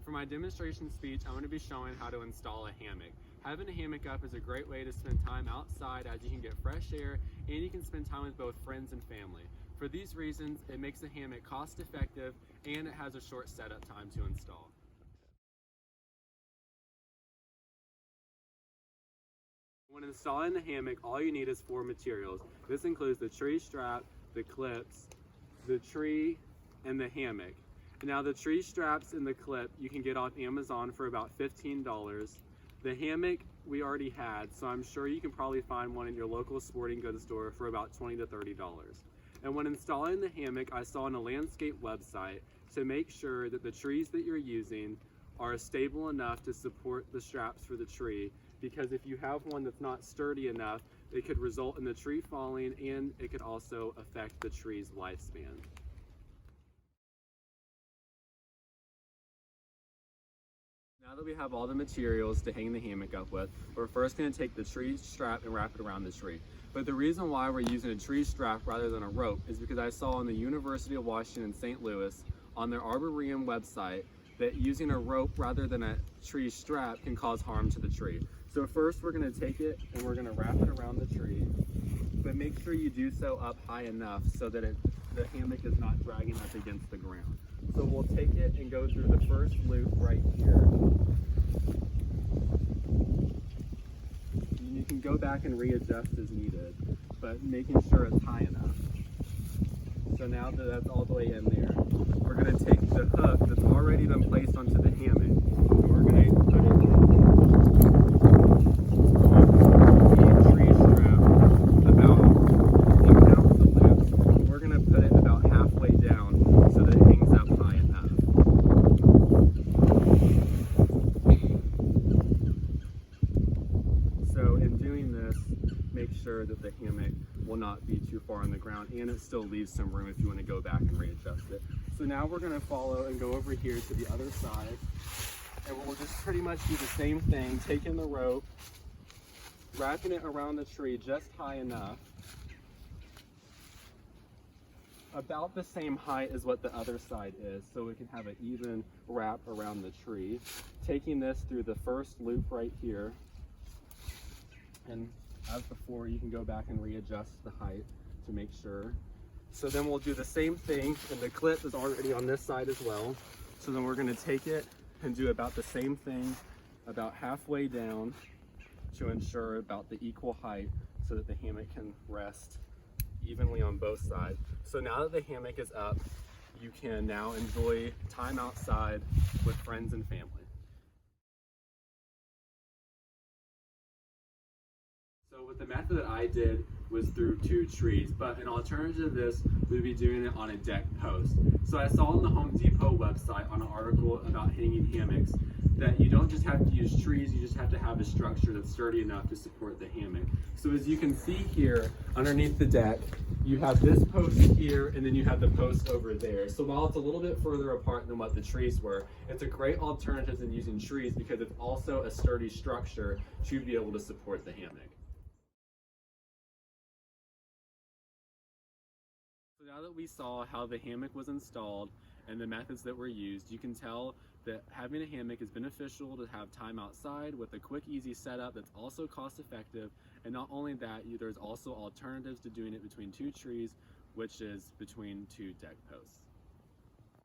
For my demonstration speech, I'm going to be showing how to install a hammock. Having a hammock up is a great way to spend time outside, as you can get fresh air and you can spend time with both friends and family. For these reasons, it makes a hammock cost effective and it has a short setup time to install. When installing the hammock, all you need is 4 materials. This includes the tree strap, the clips, the tree, and the hammock. Now the tree straps and the clip you can get off Amazon for about $15. The hammock we already had, so I'm sure you can probably find one in your local sporting goods store for about $20 to $30. And when installing the hammock, I saw on a landscape website to make sure that the trees that you're using are stable enough to support the straps for the tree, because if you have one that's not sturdy enough, it could result in the tree falling and it could also affect the tree's lifespan. Now that we have all the materials to hang the hammock up with, we're first going to take the tree strap and wrap it around the tree. But the reason why we're using a tree strap rather than a rope is because I saw on the University of Washington, St. Louis, on their Arboretum website, that using a rope rather than a tree strap can cause harm to the tree. So first we're going to take it and we're going to wrap it around the tree, but make sure you do so up high enough so that the hammock is not dragging up against the ground. So we'll take it and go through the first loop right here. You can go back and readjust as needed, but making sure it's high enough. So now that that's all the way in there, we're going to take the hook that's already been placed onto the hammock, and we're going to put it in the tree strap about, you count the loops, we're going to put it about halfway down so that it hangs up high enough. So in doing this, make sure that the hammock will not be too far on the ground and it still leaves some room if you want to go back and readjust it. So now we're going to follow and go over here to the other side, and we'll just pretty much do the same thing, taking the rope, wrapping it around the tree just high enough, about the same height as what the other side is, so we can have an even wrap around the tree. Taking this through the first loop right here, and as before, you can go back and readjust the height to make sure. So then we'll do the same thing, and the clip is already on this side as well. So then we're going to take it and do about the same thing about halfway down to ensure about the equal height so that the hammock can rest evenly on both sides. So now that the hammock is up, you can now enjoy time outside with friends and family. So with the method that I did was through 2 trees, but an alternative to this would be doing it on a deck post. So I saw on the Home Depot website on an article about hanging hammocks that you don't just have to use trees, you just have to have a structure that's sturdy enough to support the hammock. So as you can see here underneath the deck, you have this post here and then you have the post over there. So while it's a little bit further apart than what the trees were, it's a great alternative than using trees because it's also a sturdy structure to be able to support the hammock. So now that we saw how the hammock was installed and the methods that were used, you can tell that having a hammock is beneficial to have time outside with a quick, easy setup that's also cost effective. And not only that, there's also alternatives to doing it between 2 trees, which is between 2 deck posts.